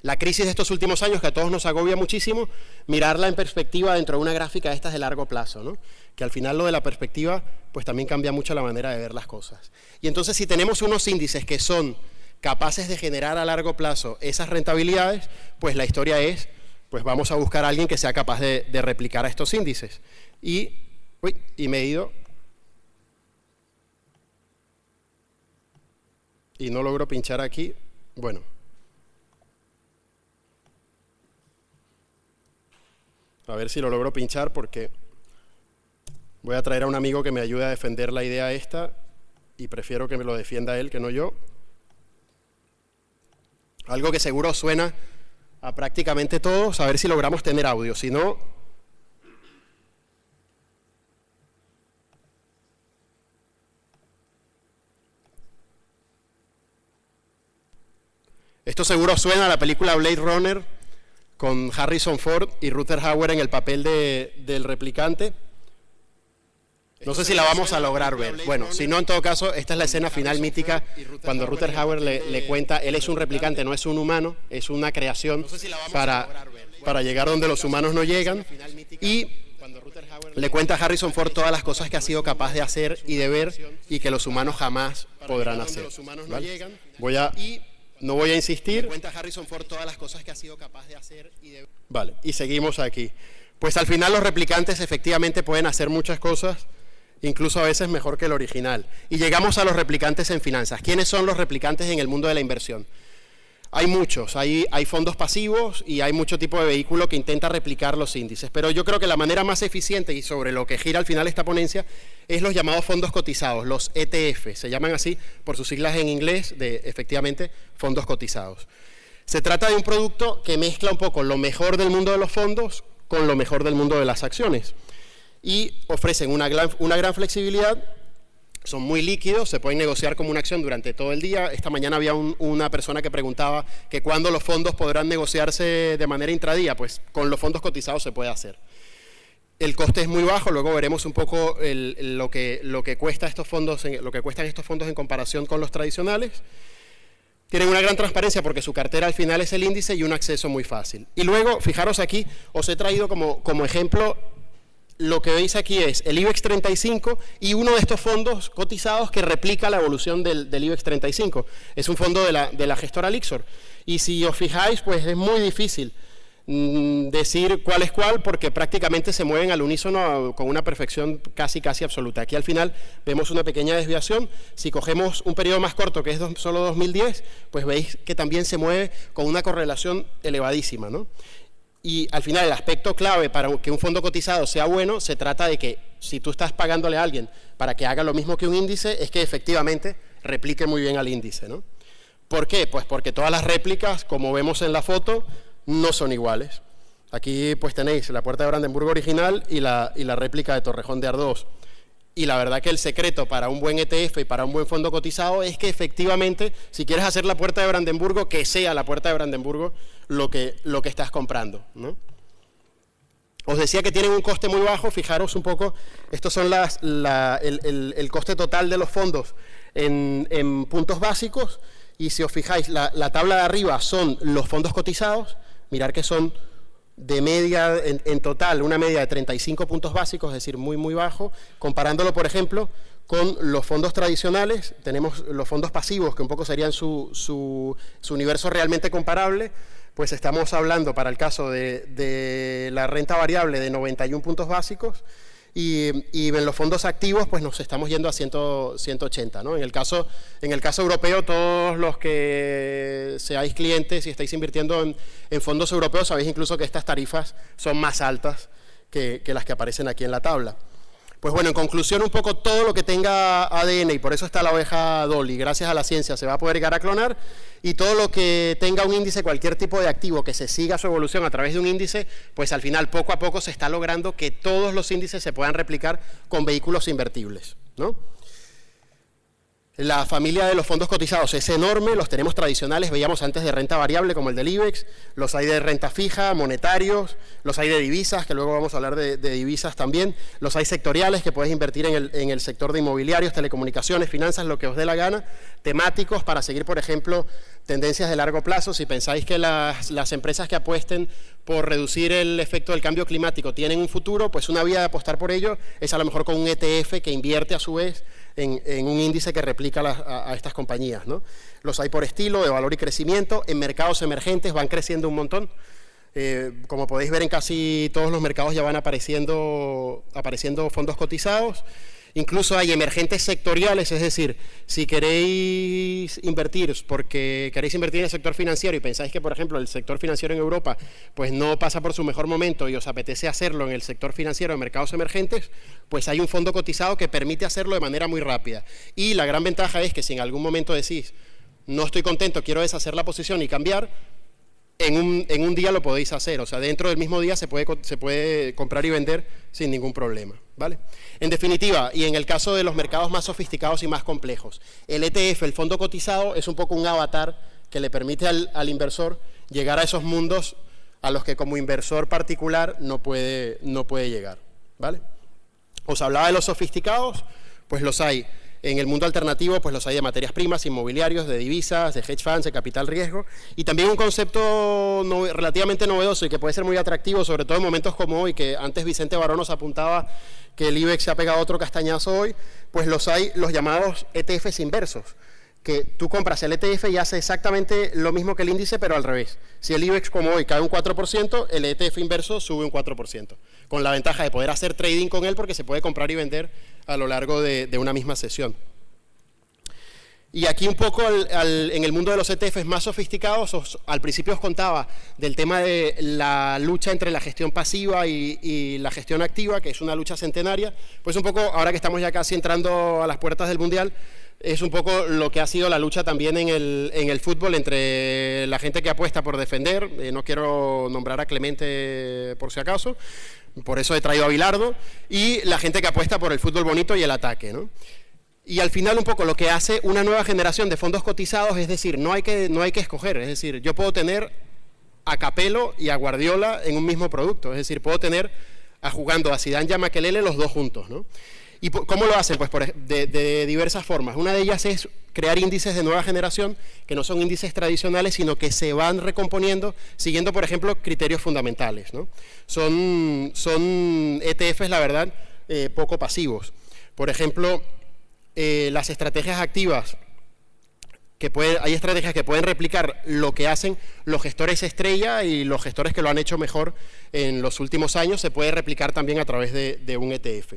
la crisis de estos últimos años, que a todos nos agobia muchísimo, mirarla en perspectiva dentro de una gráfica de estas de largo plazo, ¿no? Que al final lo de la perspectiva pues también cambia mucho la manera de ver las cosas. Y entonces si tenemos unos índices que son capaces de generar a largo plazo esas rentabilidades, pues la historia es, pues vamos a buscar a alguien que sea capaz de replicar a estos índices. Y me he ido. Y no logro pinchar aquí. Bueno. A ver si lo logro pinchar porque voy a traer a un amigo que me ayude a defender la idea esta y prefiero que me lo defienda él que no yo. Algo que seguro suena a prácticamente todos, a ver si logramos tener audio, si no... Esto seguro suena a la película Blade Runner con Harrison Ford y Rutger Hauer en el papel del replicante. No sé si la vamos a lograr ver. Bueno, si no, en todo caso, esta es la escena final mítica cuando Rutger Hauer le cuenta, él es un replicante, no es un humano, es una creación para llegar donde los humanos no llegan. Y le cuenta a Harrison Ford todas las cosas que ha sido capaz de hacer y de ver y que los humanos jamás podrán hacer. ¿Vale? No voy a insistir. Cuenta Harrison Ford todas las cosas que ha sido capaz de hacer y de... Vale, y seguimos aquí. Pues al final los replicantes efectivamente pueden hacer muchas cosas, incluso a veces mejor que el original. Y llegamos a los replicantes en finanzas. ¿Quiénes son los replicantes en el mundo de la inversión? Hay muchos, hay fondos pasivos y hay mucho tipo de vehículo que intenta replicar los índices, pero yo creo que la manera más eficiente y sobre lo que gira al final esta ponencia es los llamados fondos cotizados, los ETF, se llaman así por sus siglas en inglés de, efectivamente, fondos cotizados. Se trata de un producto que mezcla un poco lo mejor del mundo de los fondos con lo mejor del mundo de las acciones y ofrecen una gran flexibilidad. Son muy líquidos, se pueden negociar como una acción durante todo el día. Esta mañana había una persona que preguntaba que cuándo los fondos podrán negociarse de manera intradía. Pues con los fondos cotizados se puede hacer. El coste es muy bajo, luego veremos un poco lo que cuestan estos fondos en comparación con los tradicionales. Tienen una gran transparencia porque su cartera al final es el índice y un acceso muy fácil. Y luego, fijaros aquí, os he traído como ejemplo. Lo que veis aquí es el IBEX 35 y uno de estos fondos cotizados que replica la evolución del IBEX 35. Es un fondo de la gestora Lyxor. Y si os fijáis, pues es muy difícil decir cuál es cuál porque prácticamente se mueven al unísono con una perfección casi absoluta. Aquí al final vemos una pequeña desviación. Si cogemos un periodo más corto, que es solo 2010, pues veis que también se mueve con una correlación elevadísima, ¿no? Y al final el aspecto clave para que un fondo cotizado sea bueno, se trata de que si tú estás pagándole a alguien para que haga lo mismo que un índice, es que efectivamente replique muy bien al índice, ¿no? ¿Por qué? Pues porque todas las réplicas, como vemos en la foto, no son iguales. Aquí pues tenéis la Puerta de Brandenburgo original y la réplica de Torrejón de Ardoz. Y la verdad que el secreto para un buen ETF y para un buen fondo cotizado es que efectivamente, si quieres hacer la Puerta de Brandenburgo, que sea la Puerta de Brandenburgo lo que estás comprando, ¿no? Os decía que tienen un coste muy bajo, fijaros un poco, estos son el coste total de los fondos en puntos básicos, y si os fijáis, la tabla de arriba son los fondos cotizados, mirad que son de media, en total, una media de 35 puntos básicos, es decir, muy bajo, comparándolo, por ejemplo, con los fondos tradicionales. Tenemos los fondos pasivos, que un poco serían su universo realmente comparable, pues estamos hablando, para el caso de la renta variable, de 91 puntos básicos, y en los fondos activos pues nos estamos yendo a 180, ¿no? En el caso europeo, todos los que seáis clientes y estáis invirtiendo en fondos europeos, sabéis incluso que estas tarifas son más altas que las que aparecen aquí en la tabla. Pues bueno, en conclusión, un poco todo lo que tenga ADN, y por eso está la oveja Dolly, gracias a la ciencia se va a poder llegar a clonar, y todo lo que tenga un índice, cualquier tipo de activo que se siga su evolución a través de un índice, pues al final poco a poco se está logrando que todos los índices se puedan replicar con vehículos invertibles, ¿no? La familia de los fondos cotizados es enorme, los tenemos tradicionales, veíamos antes de renta variable como el del IBEX, los hay de renta fija, monetarios, los hay de divisas, que luego vamos a hablar de divisas también, los hay sectoriales que puedes invertir en el sector de inmobiliarios, telecomunicaciones, finanzas, lo que os dé la gana, temáticos para seguir, por ejemplo, tendencias de largo plazo. Si pensáis que las empresas que apuesten por reducir el efecto del cambio climático tienen un futuro, pues una vía de apostar por ello es a lo mejor con un ETF que invierte a su vez en un índice que replica a estas compañías, ¿no? Los hay por estilo, de valor y crecimiento, en mercados emergentes van creciendo un montón. Como podéis ver, en casi todos los mercados ya van apareciendo fondos cotizados. Incluso hay emergentes sectoriales, es decir, si queréis invertir porque queréis invertir en el sector financiero y pensáis que, por ejemplo, el sector financiero en Europa pues no pasa por su mejor momento y os apetece hacerlo en el sector financiero de mercados emergentes, pues hay un fondo cotizado que permite hacerlo de manera muy rápida. Y la gran ventaja es que si en algún momento decís, no estoy contento, quiero deshacer la posición y cambiar, en un día lo podéis hacer, o sea, dentro del mismo día se puede comprar y vender sin ningún problema, ¿vale? En definitiva, y en el caso de los mercados más sofisticados y más complejos, el ETF, el fondo cotizado, es un poco un avatar que le permite al inversor llegar a esos mundos a los que como inversor particular no puede llegar, ¿vale? Os hablaba de los sofisticados, pues los hay. En el mundo alternativo, pues los hay de materias primas, inmobiliarios, de divisas, de hedge funds, de capital riesgo, y también un concepto relativamente novedoso y que puede ser muy atractivo, sobre todo en momentos como hoy, que antes Vicente Barón nos apuntaba que el IBEX se ha pegado otro castañazo hoy, pues los hay los llamados ETFs inversos, que tú compras el ETF y hace exactamente lo mismo que el índice, pero al revés. Si el IBEX como hoy cae un 4%, el ETF inverso sube un 4%, con la ventaja de poder hacer trading con él porque se puede comprar y vender a lo largo de una misma sesión. Y aquí un poco en el mundo de los ETFs más sofisticados, al principio os contaba del tema de la lucha entre la gestión pasiva y la gestión activa, que es una lucha centenaria, pues un poco, ahora que estamos ya casi entrando a las puertas del Mundial, es un poco lo que ha sido la lucha también en el fútbol entre la gente que apuesta por defender, no quiero nombrar a Clemente por si acaso, por eso he traído a Bilardo, y la gente que apuesta por el fútbol bonito y el ataque, ¿no? Y al final un poco lo que hace una nueva generación de fondos cotizados, es decir, no hay que escoger, es decir, yo puedo tener a Capello y a Guardiola en un mismo producto, es decir, puedo tener jugando a Zidane y a Makelele los dos juntos, ¿no? ¿Y cómo lo hacen? Pues de diversas formas. Una de ellas es crear índices de nueva generación, que no son índices tradicionales, sino que se van recomponiendo siguiendo, por ejemplo, criterios fundamentales, ¿no? Son ETFs, la verdad, poco pasivos. Por ejemplo, las estrategias activas, hay estrategias que pueden replicar lo que hacen los gestores estrella y los gestores que lo han hecho mejor en los últimos años, se puede replicar también a través de un ETF.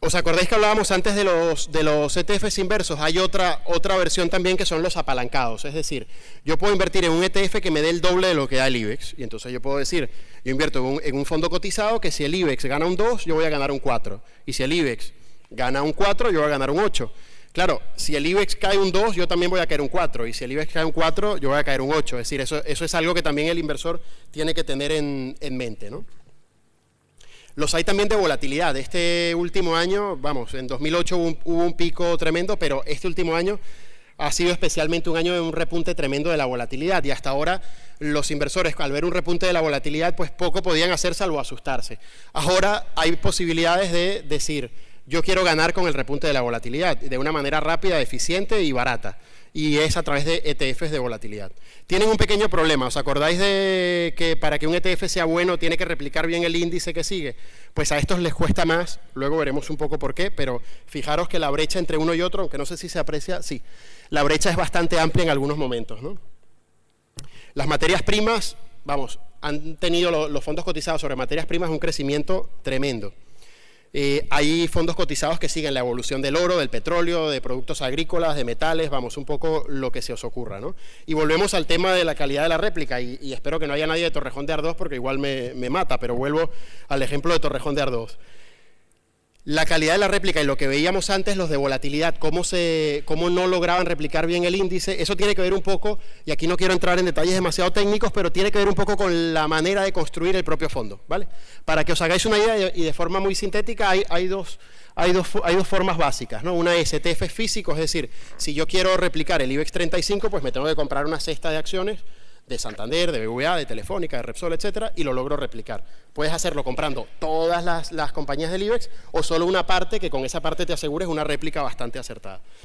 ¿Os acordáis que hablábamos antes de los ETFs inversos? Hay otra versión también que son los apalancados, es decir, yo puedo invertir en un ETF que me dé el doble de lo que da el IBEX, y entonces yo puedo decir, yo invierto en un fondo cotizado que si el IBEX gana un 2, yo voy a ganar un 4, y si el IBEX gana un 4, yo voy a ganar un 8. Claro, si el IBEX cae un 2, yo también voy a caer un 4, y si el IBEX cae un 4, yo voy a caer un 8, es decir, eso es algo que también el inversor tiene que tener en mente, ¿no? Los hay también de volatilidad. Este último año, vamos, en 2008 hubo un pico tremendo, pero este último año ha sido especialmente un año de un repunte tremendo de la volatilidad, y hasta ahora los inversores, al ver un repunte de la volatilidad, pues poco podían hacer salvo asustarse. Ahora hay posibilidades de decir, yo quiero ganar con el repunte de la volatilidad, de una manera rápida, eficiente y barata, y es a través de ETFs de volatilidad. Tienen un pequeño problema, ¿os acordáis de que para que un ETF sea bueno tiene que replicar bien el índice que sigue? Pues a estos les cuesta más, luego veremos un poco por qué, pero fijaros que la brecha entre uno y otro, aunque no sé si se aprecia, sí, la brecha es bastante amplia en algunos momentos, ¿no? Las materias primas, vamos, han tenido los fondos cotizados sobre materias primas un crecimiento tremendo. Hay fondos cotizados que siguen la evolución del oro, del petróleo, de productos agrícolas, de metales, vamos, un poco lo que se os ocurra, ¿no? Y volvemos al tema de la calidad de la réplica, y espero que no haya nadie de Torrejón de Ardoz porque igual me mata, pero vuelvo al ejemplo de Torrejón de Ardoz. La calidad de la réplica y lo que veíamos antes, los de volatilidad, cómo no lograban replicar bien el índice, eso tiene que ver un poco, y aquí no quiero entrar en detalles demasiado técnicos, pero tiene que ver un poco con la manera de construir el propio fondo, ¿vale? Para que os hagáis una idea, y de forma muy sintética, hay dos formas básicas, ¿no? Una es ETFs físicos, es decir, si yo quiero replicar el IBEX 35, pues me tengo que comprar una cesta de acciones de Santander, de BBVA, de Telefónica, de Repsol, etcétera, y lo logro replicar. Puedes hacerlo comprando todas las compañías del IBEX o solo una parte que con esa parte te asegures una réplica bastante acertada.